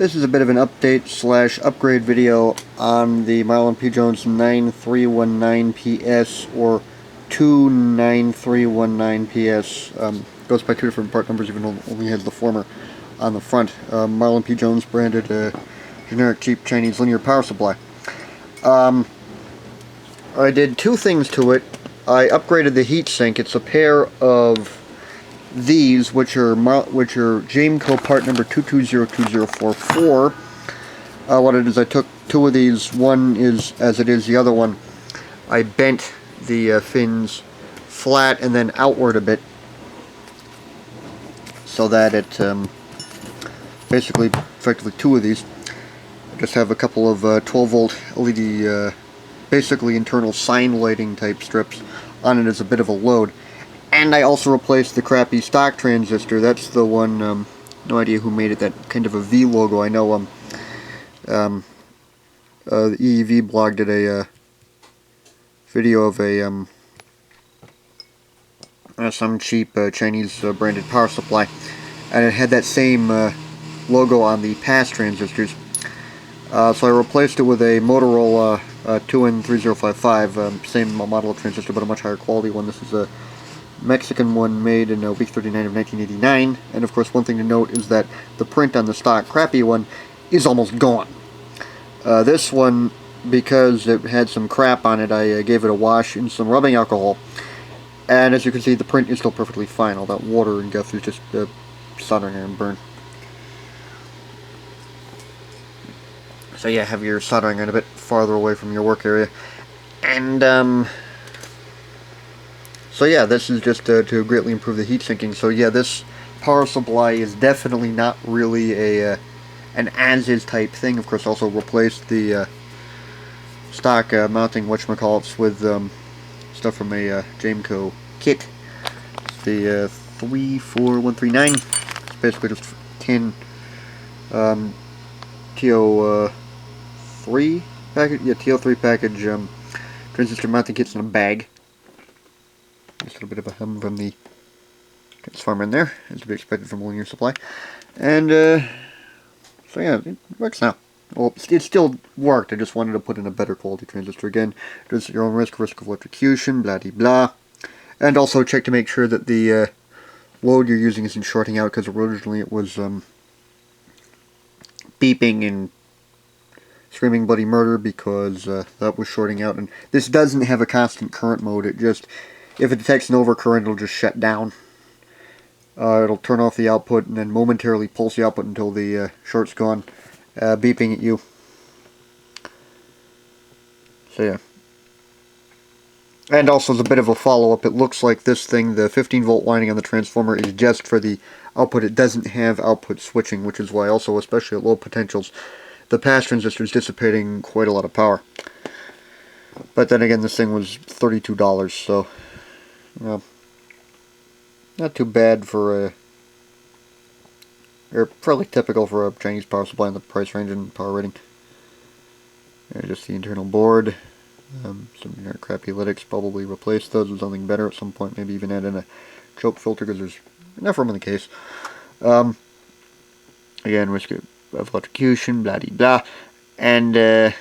This is a bit of an update slash upgrade video on the Marlin P. Jones 9319PS or 29319PS. Goes by two different part numbers, even though it only has the former on the front. Marlin P. Jones branded generic cheap Chinese linear power supply. I did two things to it. I upgraded the heatsink. It's a pair of these, which are Jameco part number 2202044. What it is, I took two of these. One is as it is, the other one I bent the fins flat and then outward a bit, so that it basically, effectively two of these. I just have a couple of 12-volt LED, basically internal sign lighting type strips on it as a bit of a load. And I also replaced the crappy stock transistor. That's the one, no idea who made it, that kind of a V logo. I know the EEV blog did a video of a some cheap Chinese branded power supply, and it had that same logo on the pass transistors. So I replaced it with a Motorola 2N3055, same model of transistor but a much higher quality one. This is a Mexican one made in week 39 of 1989, and of course one thing to note is that the print on the stock crappy one is almost gone. This one, because it had some crap on it, I gave it a wash in some rubbing alcohol, and as you can see the print is still perfectly fine. All that water and guff is just soldering iron burn. So yeah, have your soldering iron a bit farther away from your work area. And so yeah, this is just to greatly improve the heat sinking. So yeah, this power supply is definitely not really a an as-is type thing. Of course, also replaced the stock mounting whatchamacallits with stuff from a Jameco kit. It's the 34139. It's basically just 10 TO3 package. Yeah, TO3 package transistor mounting kits in a bag. Just a little bit of a hum from the transformer in there, as to be expected from a linear supply. And so yeah, it works now. Well, it still worked. I just wanted to put in a better quality transistor. Again, just your own risk of electrocution, blah de blah. And also check to make sure that the load you're using isn't shorting out, because originally it was beeping and screaming bloody murder because that was shorting out. And this doesn't have a constant current mode. It just, if it detects an overcurrent, it'll just shut down. It'll turn off the output and then momentarily pulse the output until the short's gone, beeping at you. So yeah. And also as a bit of a follow-up, it looks like this thing, the 15-volt winding on the transformer, is just for the output. It doesn't have output switching, which is why also, especially at low potentials, the pass transistor is dissipating quite a lot of power. But then again, this thing was $32, so not too bad for a, or fairly typical for a Chinese power supply in the price range and power rating. There's just the internal board. Some crappy lytics, probably replace those with something better at some point. Maybe even add in a choke filter, because there's enough room in the case. Again, risk of electrocution, blah de blah. And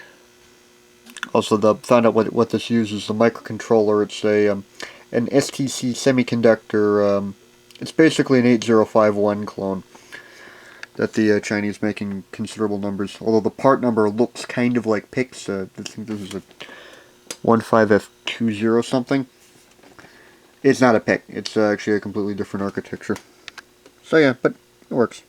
also found out what this uses, the microcontroller. It's a an STC semiconductor. It's basically an 8051 clone that the Chinese make in considerable numbers. Although the part number looks kind of like PICs. I think this is a 15F20 something. It's not a PIC. It's actually a completely different architecture. So yeah, but it works.